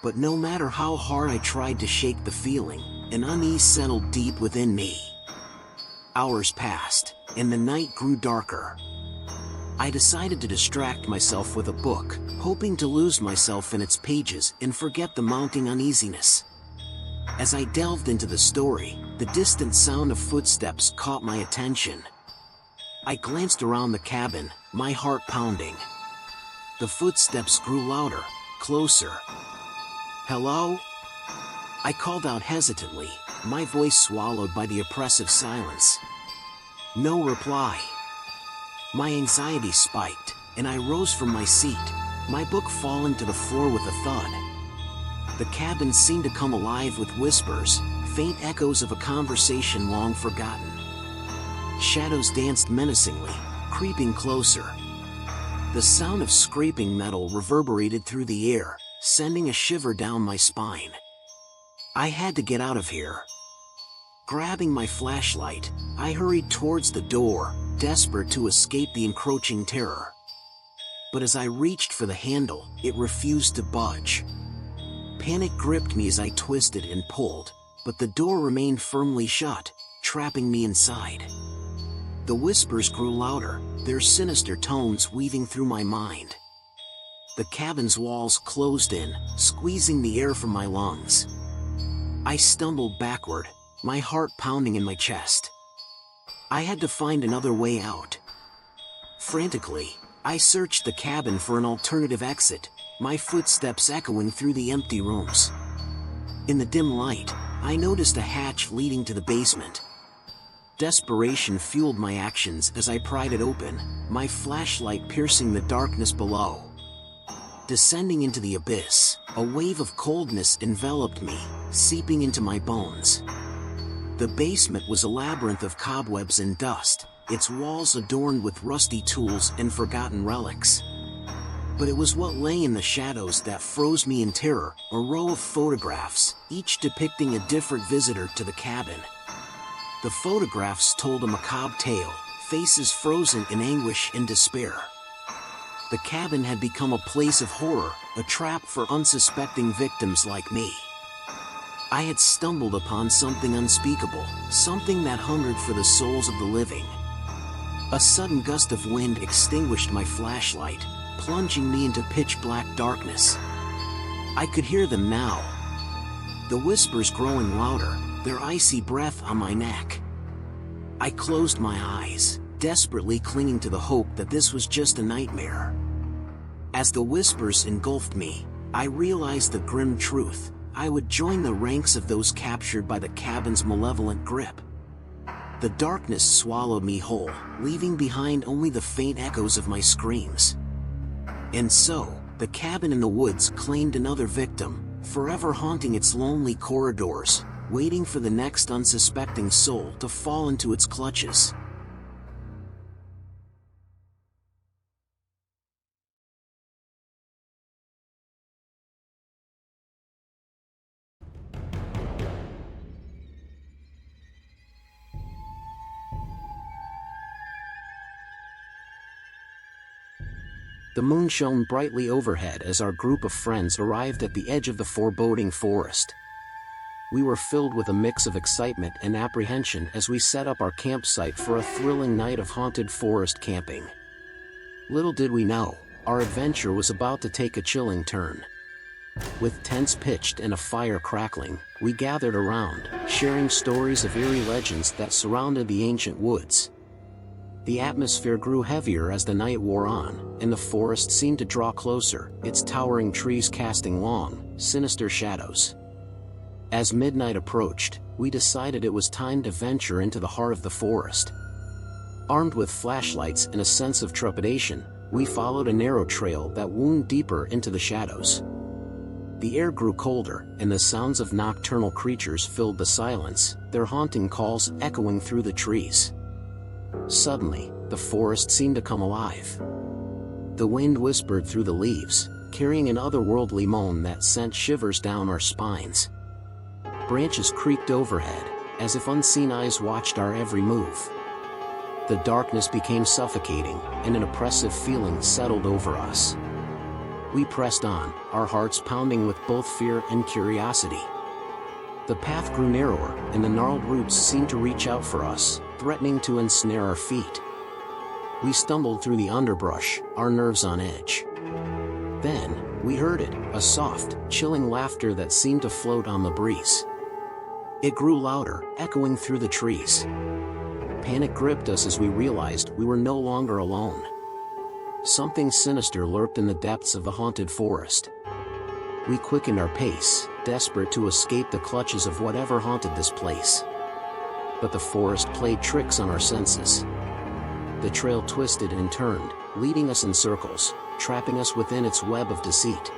But no matter how hard I tried to shake the feeling, an unease settled deep within me. Hours passed, and the night grew darker. I decided to distract myself with a book, hoping to lose myself in its pages and forget the mounting uneasiness. As I delved into the story, the distant sound of footsteps caught my attention. I glanced around the cabin, my heart pounding. The footsteps grew louder, closer. "Hello?" I called out hesitantly, my voice swallowed by the oppressive silence. No reply. My anxiety spiked, and I rose from my seat, my book falling to the floor with a thud. The cabin seemed to come alive with whispers, faint echoes of a conversation long forgotten. Shadows danced menacingly, creeping closer. The sound of scraping metal reverberated through the air, sending a shiver down my spine. I had to get out of here. Grabbing my flashlight, I hurried towards the door, desperate to escape the encroaching terror. But as I reached for the handle, it refused to budge. Panic gripped me as I twisted and pulled, but the door remained firmly shut, trapping me inside. The whispers grew louder, their sinister tones weaving through my mind. The cabin's walls closed in, squeezing the air from my lungs. I stumbled backward, my heart pounding in my chest. I had to find another way out. Frantically, I searched the cabin for an alternative exit, my footsteps echoing through the empty rooms. In the dim light, I noticed a hatch leading to the basement. Desperation fueled my actions as I pried it open, my flashlight piercing the darkness below. Descending into the abyss, a wave of coldness enveloped me, seeping into my bones. The basement was a labyrinth of cobwebs and dust, its walls adorned with rusty tools and forgotten relics. But it was what lay in the shadows that froze me in terror, a row of photographs, each depicting a different visitor to the cabin. The photographs told a macabre tale, faces frozen in anguish and despair. The cabin had become a place of horror, a trap for unsuspecting victims like me. I had stumbled upon something unspeakable, something that hungered for the souls of the living. A sudden gust of wind extinguished my flashlight, plunging me into pitch-black darkness. I could hear them now. The whispers growing louder, their icy breath on my neck. I closed my eyes, desperately clinging to the hope that this was just a nightmare. As the whispers engulfed me, I realized the grim truth. I would join the ranks of those captured by the cabin's malevolent grip. The darkness swallowed me whole, leaving behind only the faint echoes of my screams. And so, the cabin in the woods claimed another victim, forever haunting its lonely corridors, waiting for the next unsuspecting soul to fall into its clutches. The moon shone brightly overhead as our group of friends arrived at the edge of the foreboding forest. We were filled with a mix of excitement and apprehension as we set up our campsite for a thrilling night of haunted forest camping. Little did we know, our adventure was about to take a chilling turn. With tents pitched and a fire crackling, we gathered around, sharing stories of eerie legends that surrounded the ancient woods. The atmosphere grew heavier as the night wore on, and the forest seemed to draw closer, its towering trees casting long, sinister shadows. As midnight approached, we decided it was time to venture into the heart of the forest. Armed with flashlights and a sense of trepidation, we followed a narrow trail that wound deeper into the shadows. The air grew colder, and the sounds of nocturnal creatures filled the silence, their haunting calls echoing through the trees. Suddenly, the forest seemed to come alive. The wind whispered through the leaves, carrying an otherworldly moan that sent shivers down our spines. Branches creaked overhead, as if unseen eyes watched our every move. The darkness became suffocating, and an oppressive feeling settled over us. We pressed on, our hearts pounding with both fear and curiosity. The path grew narrower, and the gnarled roots seemed to reach out for us, threatening to ensnare our feet. We stumbled through the underbrush, our nerves on edge. Then, we heard it, a soft, chilling laughter that seemed to float on the breeze. It grew louder, echoing through the trees. Panic gripped us as we realized we were no longer alone. Something sinister lurked in the depths of the haunted forest. We quickened our pace, desperate to escape the clutches of whatever haunted this place. But the forest played tricks on our senses. The trail twisted and turned, leading us in circles, trapping us within its web of deceit.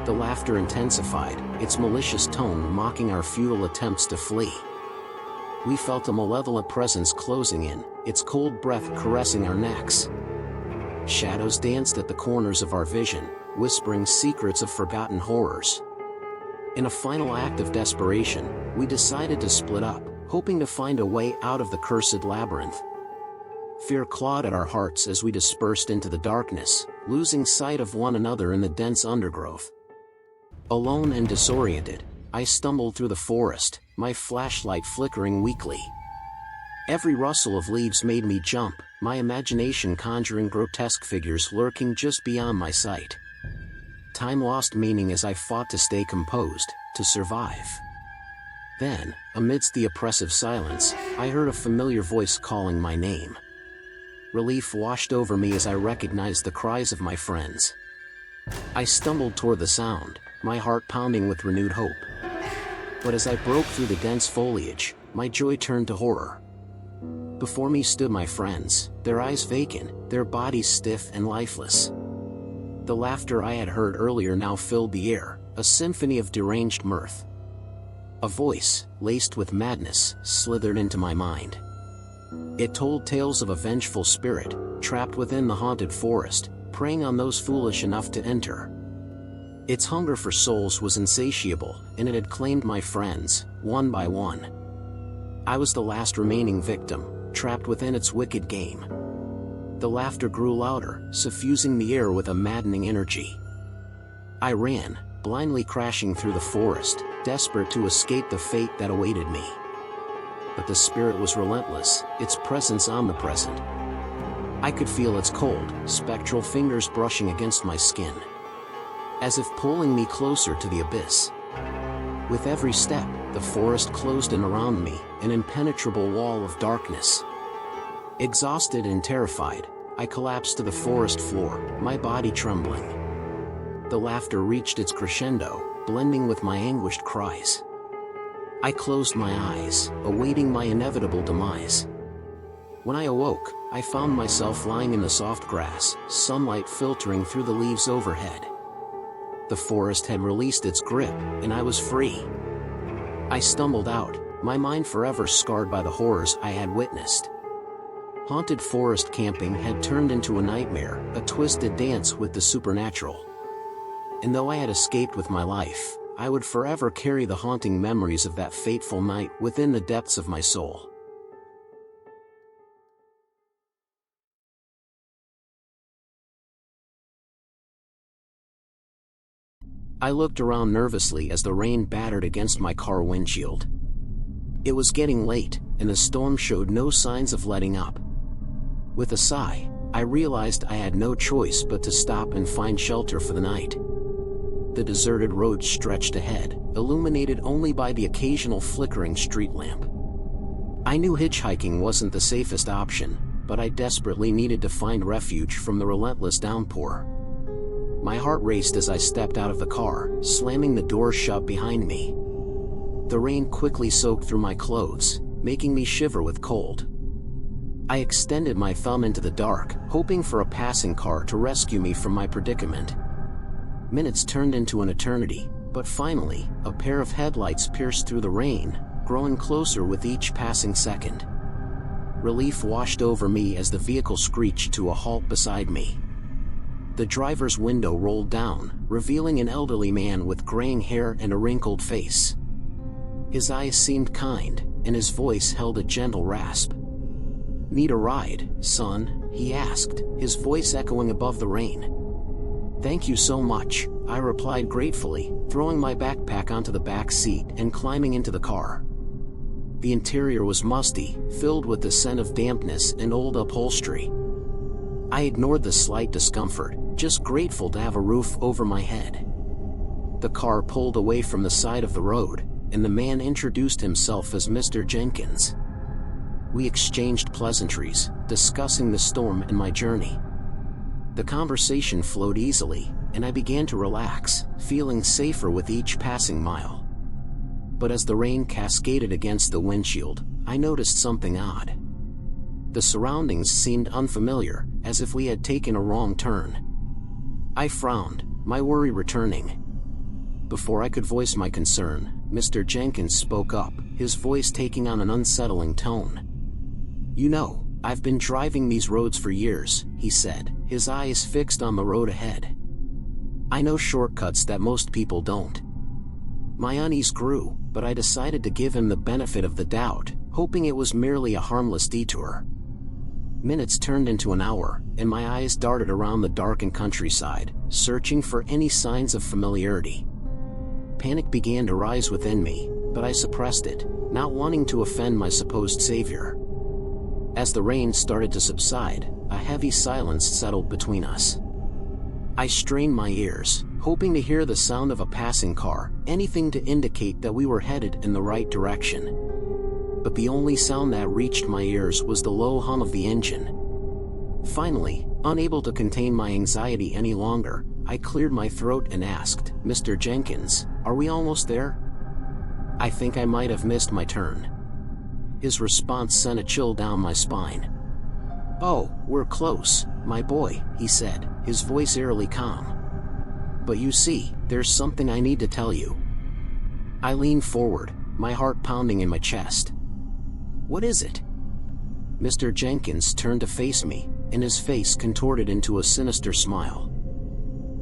The laughter intensified, its malicious tone mocking our futile attempts to flee. We felt a malevolent presence closing in, its cold breath caressing our necks. Shadows danced at the corners of our vision, whispering secrets of forgotten horrors. In a final act of desperation, we decided to split up, hoping to find a way out of the cursed labyrinth. Fear clawed at our hearts as we dispersed into the darkness, losing sight of one another in the dense undergrowth. Alone and disoriented, I stumbled through the forest, my flashlight flickering weakly. Every rustle of leaves made me jump, my imagination conjuring grotesque figures lurking just beyond my sight. Time lost meaning as I fought to stay composed, to survive. Then, amidst the oppressive silence, I heard a familiar voice calling my name. Relief washed over me as I recognized the cries of my friends. I stumbled toward the sound, my heart pounding with renewed hope. But as I broke through the dense foliage, my joy turned to horror. Before me stood my friends, their eyes vacant, their bodies stiff and lifeless. The laughter I had heard earlier now filled the air, a symphony of deranged mirth. A voice, laced with madness, slithered into my mind. It told tales of a vengeful spirit, trapped within the haunted forest, preying on those foolish enough to enter. Its hunger for souls was insatiable, and it had claimed my friends, one by one. I was the last remaining victim, trapped within its wicked game. The laughter grew louder, suffusing the air with a maddening energy. I ran, blindly crashing through the forest, desperate to escape the fate that awaited me. But the spirit was relentless, its presence omnipresent. I could feel its cold, spectral fingers brushing against my skin, as if pulling me closer to the abyss. With every step, the forest closed in around me, an impenetrable wall of darkness. Exhausted and terrified, I collapsed to the forest floor, my body trembling. The laughter reached its crescendo, blending with my anguished cries. I closed my eyes, awaiting my inevitable demise. When I awoke, I found myself lying in the soft grass, sunlight filtering through the leaves overhead. The forest had released its grip, and I was free. I stumbled out, my mind forever scarred by the horrors I had witnessed. Haunted forest camping had turned into a nightmare, a twisted dance with the supernatural. And though I had escaped with my life, I would forever carry the haunting memories of that fateful night within the depths of my soul. I looked around nervously as the rain battered against my car windshield. It was getting late, and the storm showed no signs of letting up. With a sigh, I realized I had no choice but to stop and find shelter for the night. The deserted road stretched ahead, illuminated only by the occasional flickering street lamp. I knew hitchhiking wasn't the safest option, but I desperately needed to find refuge from the relentless downpour. My heart raced as I stepped out of the car, slamming the door shut behind me. The rain quickly soaked through my clothes, making me shiver with cold. I extended my thumb into the dark, hoping for a passing car to rescue me from my predicament. Minutes turned into an eternity, but finally, a pair of headlights pierced through the rain, growing closer with each passing second. Relief washed over me as the vehicle screeched to a halt beside me. The driver's window rolled down, revealing an elderly man with graying hair and a wrinkled face. His eyes seemed kind, and his voice held a gentle rasp. "Need a ride, son?" he asked, his voice echoing above the rain. "Thank you so much," I replied gratefully, throwing my backpack onto the back seat and climbing into the car. The interior was musty, filled with the scent of dampness and old upholstery. I ignored the slight discomfort, just grateful to have a roof over my head. The car pulled away from the side of the road, and the man introduced himself as Mr. Jenkins. We exchanged pleasantries, discussing the storm and my journey. The conversation flowed easily, and I began to relax, feeling safer with each passing mile. But as the rain cascaded against the windshield, I noticed something odd. The surroundings seemed unfamiliar, as if we had taken a wrong turn. I frowned, my worry returning. Before I could voice my concern, Mr. Jenkins spoke up, his voice taking on an unsettling tone. "You know, I've been driving these roads for years," he said, his eyes fixed on the road ahead. I know shortcuts that most people don't. My unease grew, but I decided to give him the benefit of the doubt, hoping it was merely a harmless detour. Minutes turned into an hour, and my eyes darted around the darkened countryside, searching for any signs of familiarity. Panic began to rise within me, but I suppressed it, not wanting to offend my supposed savior. As the rain started to subside, a heavy silence settled between us. I strained my ears, hoping to hear the sound of a passing car, anything to indicate that we were headed in the right direction. But the only sound that reached my ears was the low hum of the engine. Finally, unable to contain my anxiety any longer, I cleared my throat and asked, "Mr. Jenkins, are we almost there?" I think I might have missed my turn. His response sent a chill down my spine. "Oh, we're close, my boy," he said, his voice eerily calm. "But you see, there's something I need to tell you." I leaned forward, my heart pounding in my chest. "What is it?" Mr. Jenkins turned to face me, and his face contorted into a sinister smile.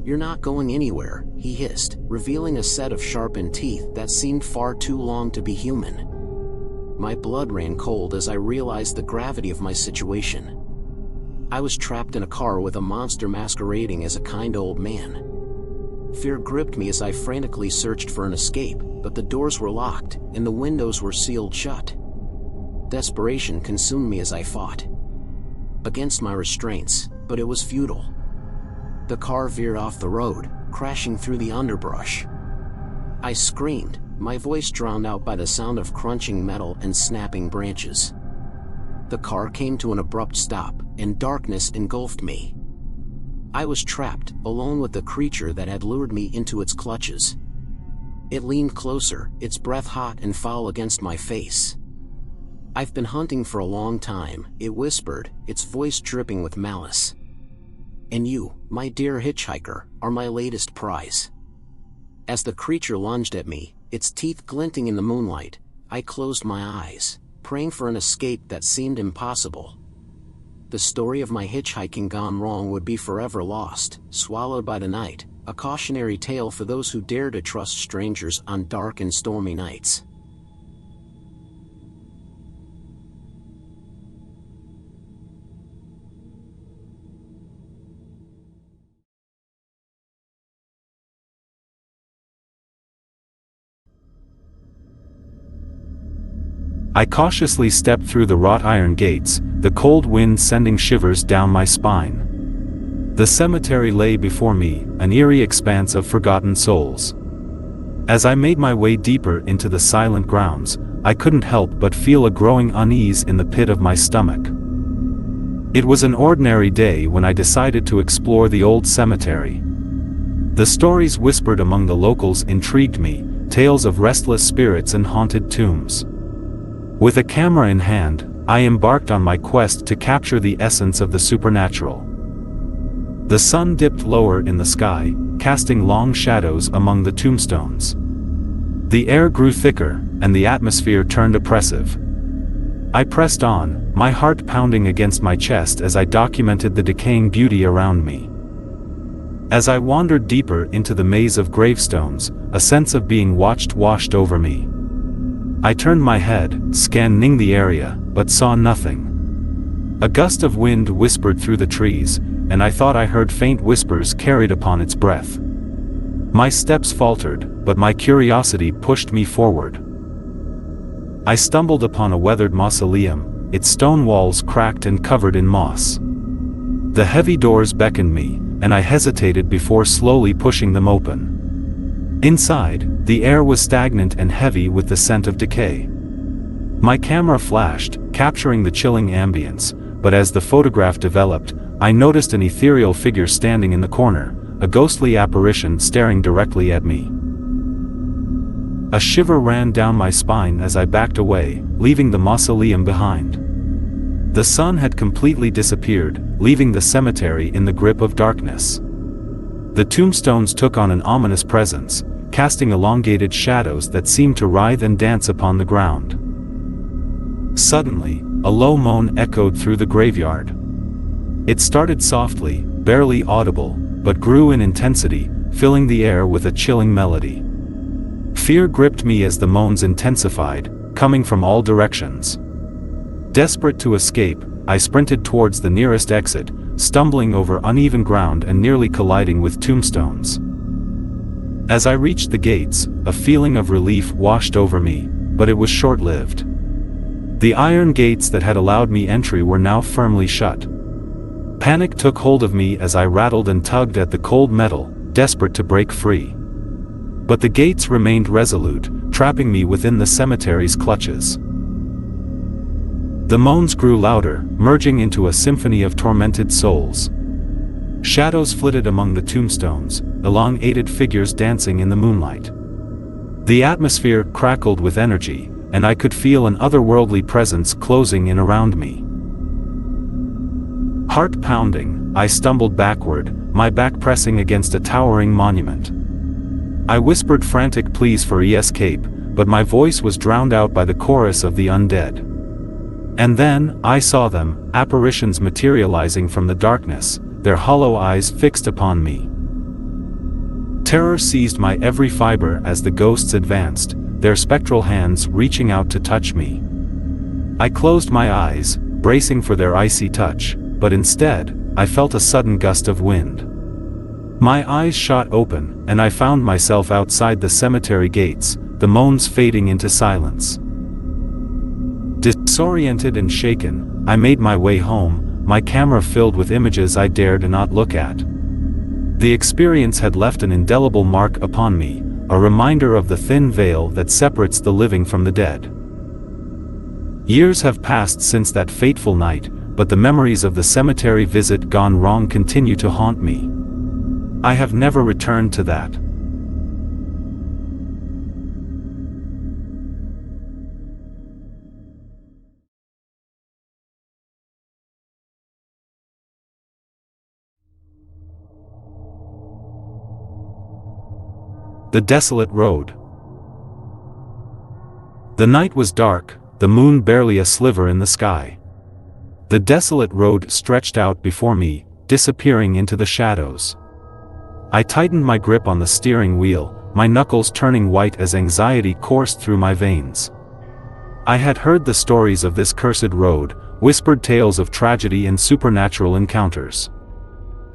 "You're not going anywhere," he hissed, revealing a set of sharpened teeth that seemed far too long to be human. My blood ran cold as I realized the gravity of my situation. I was trapped in a car with a monster masquerading as a kind old man. Fear gripped me as I frantically searched for an escape, but the doors were locked, and the windows were sealed shut. Desperation consumed me as I fought against my restraints, but it was futile. The car veered off the road, crashing through the underbrush. I screamed, my voice drowned out by the sound of crunching metal and snapping branches. The car came to an abrupt stop, and darkness engulfed me. I was trapped, alone with the creature that had lured me into its clutches. It leaned closer, its breath hot and foul against my face. "I've been hunting for a long time," it whispered, its voice dripping with malice. "And you, my dear hitchhiker, are my latest prize." As the creature lunged at me, its teeth glinting in the moonlight, I closed my eyes, praying for an escape that seemed impossible. The story of my hitchhiking gone wrong would be forever lost, swallowed by the night, a cautionary tale for those who dare to trust strangers on dark and stormy nights. I cautiously stepped through the wrought iron gates, the cold wind sending shivers down my spine. The cemetery lay before me, an eerie expanse of forgotten souls. As I made my way deeper into the silent grounds, I couldn't help but feel a growing unease in the pit of my stomach. It was an ordinary day when I decided to explore the old cemetery. The stories whispered among the locals intrigued me, tales of restless spirits and haunted tombs. With a camera in hand, I embarked on my quest to capture the essence of the supernatural. The sun dipped lower in the sky, casting long shadows among the tombstones. The air grew thicker, and the atmosphere turned oppressive. I pressed on, my heart pounding against my chest as I documented the decaying beauty around me. As I wandered deeper into the maze of gravestones, a sense of being watched washed over me. I turned my head, scanning the area, but saw nothing. A gust of wind whispered through the trees, and I thought I heard faint whispers carried upon its breath. My steps faltered, but my curiosity pushed me forward. I stumbled upon a weathered mausoleum, its stone walls cracked and covered in moss. The heavy doors beckoned me, and I hesitated before slowly pushing them open. Inside, the air was stagnant and heavy with the scent of decay. My camera flashed, capturing the chilling ambience, but as the photograph developed, I noticed an ethereal figure standing in the corner, a ghostly apparition staring directly at me. A shiver ran down my spine as I backed away, leaving the mausoleum behind. The sun had completely disappeared, leaving the cemetery in the grip of darkness. The tombstones took on an ominous presence, casting elongated shadows that seemed to writhe and dance upon the ground. Suddenly, a low moan echoed through the graveyard. It started softly, barely audible, but grew in intensity, filling the air with a chilling melody. Fear gripped me as the moans intensified, coming from all directions. Desperate to escape, I sprinted towards the nearest exit, stumbling over uneven ground and nearly colliding with tombstones. As I reached the gates, a feeling of relief washed over me, but it was short-lived. The iron gates that had allowed me entry were now firmly shut. Panic took hold of me as I rattled and tugged at the cold metal, desperate to break free. But the gates remained resolute, trapping me within the cemetery's clutches. The moans grew louder, merging into a symphony of tormented souls. Shadows flitted among the tombstones, elongated figures dancing in the moonlight. The atmosphere crackled with energy, and I could feel an otherworldly presence closing in around me. Heart pounding, I stumbled backward, my back pressing against a towering monument. I whispered frantic pleas for escape, but my voice was drowned out by the chorus of the undead. And then, I saw them, apparitions materializing from the darkness, their hollow eyes fixed upon me. Terror seized my every fiber as the ghosts advanced, their spectral hands reaching out to touch me. I closed my eyes, bracing for their icy touch, but instead, I felt a sudden gust of wind. My eyes shot open, and I found myself outside the cemetery gates, the moans fading into silence. Disoriented and shaken, I made my way home, my camera filled with images I dared not look at. The experience had left an indelible mark upon me, a reminder of the thin veil that separates the living from the dead. Years have passed since that fateful night, but the memories of the cemetery visit gone wrong continue to haunt me. I have never returned to that. The Desolate Road. The night was dark, the moon barely a sliver in the sky. The desolate road stretched out before me, disappearing into the shadows. I tightened my grip on the steering wheel, my knuckles turning white as anxiety coursed through my veins. I had heard the stories of this cursed road, whispered tales of tragedy and supernatural encounters.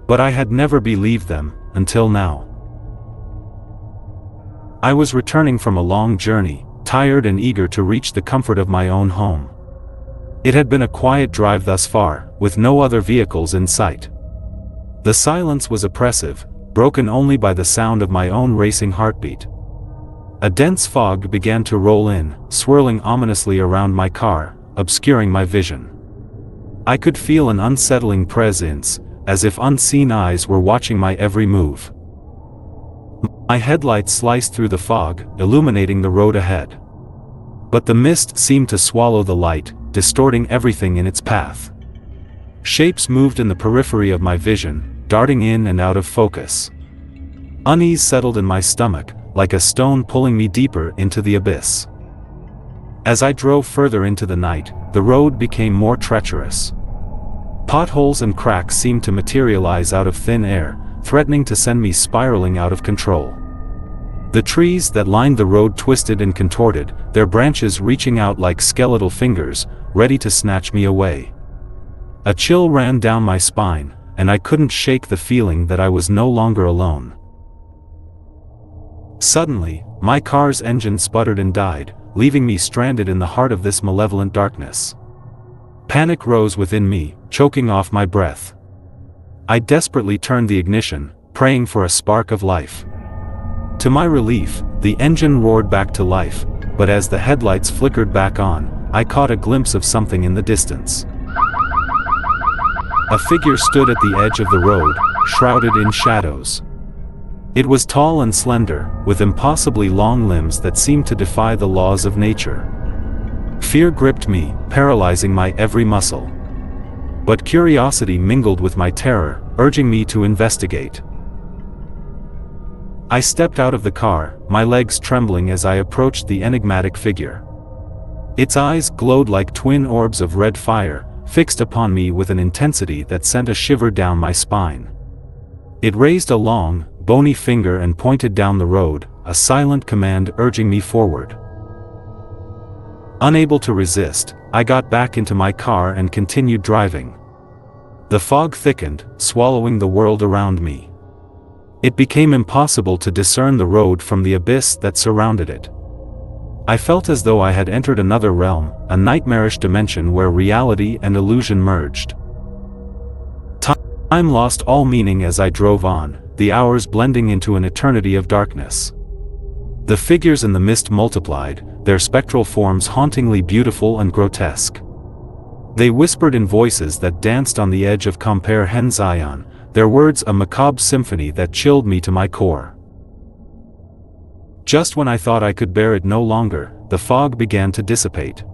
But I had never believed them, until now. I was returning from a long journey, tired and eager to reach the comfort of my own home. It had been a quiet drive thus far, with no other vehicles in sight. The silence was oppressive, broken only by the sound of my own racing heartbeat. A dense fog began to roll in, swirling ominously around my car, obscuring my vision. I could feel an unsettling presence, as if unseen eyes were watching my every move. My headlights sliced through the fog, illuminating the road ahead. But the mist seemed to swallow the light, distorting everything in its path. Shapes moved in the periphery of my vision, darting in and out of focus. Unease settled in my stomach, like a stone pulling me deeper into the abyss. As I drove further into the night, the road became more treacherous. Potholes and cracks seemed to materialize out of thin air, threatening to send me spiraling out of control. The trees that lined the road twisted and contorted, their branches reaching out like skeletal fingers, ready to snatch me away. A chill ran down my spine, and I couldn't shake the feeling that I was no longer alone. Suddenly, my car's engine sputtered and died, leaving me stranded in the heart of this malevolent darkness. Panic rose within me, choking off my breath. I desperately turned the ignition, praying for a spark of life. To my relief, the engine roared back to life, but as the headlights flickered back on, I caught a glimpse of something in the distance. A figure stood at the edge of the road, shrouded in shadows. It was tall and slender, with impossibly long limbs that seemed to defy the laws of nature. Fear gripped me, paralyzing my every muscle. But curiosity mingled with my terror, urging me to investigate. I stepped out of the car, my legs trembling as I approached the enigmatic figure. Its eyes glowed like twin orbs of red fire, fixed upon me with an intensity that sent a shiver down my spine. It raised a long, bony finger and pointed down the road, a silent command urging me forward. Unable to resist, I got back into my car and continued driving. The fog thickened, swallowing the world around me. It became impossible to discern the road from the abyss that surrounded it. I felt as though I had entered another realm, a nightmarish dimension where reality and illusion merged. Time lost all meaning as I drove on, the hours blending into an eternity of darkness. The figures in the mist multiplied, their spectral forms hauntingly beautiful and grotesque. They whispered in voices that danced on the edge of Compare Hen Zion, their words a macabre symphony that chilled me to my core. Just when I thought I could bear it no longer, the fog began to dissipate.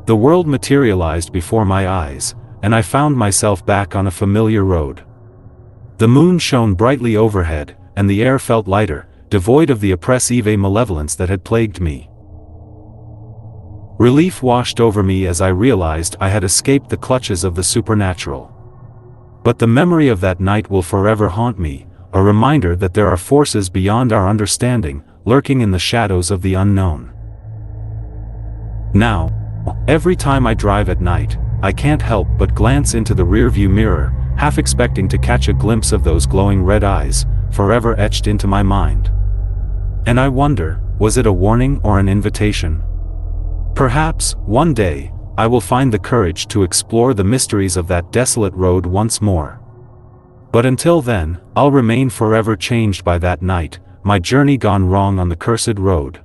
The world materialized before my eyes, and I found myself back on a familiar road. The moon shone brightly overhead, and the air felt lighter, devoid of the oppressive malevolence that had plagued me. Relief washed over me as I realized I had escaped the clutches of the supernatural. But the memory of that night will forever haunt me, a reminder that there are forces beyond our understanding, lurking in the shadows of the unknown. Now, every time I drive at night, I can't help but glance into the rearview mirror, half expecting to catch a glimpse of those glowing red eyes, forever etched into my mind. And I wonder, was it a warning or an invitation? Perhaps, one day, I will find the courage to explore the mysteries of that desolate road once more. But until then, I'll remain forever changed by that night, my journey gone wrong on the cursed road.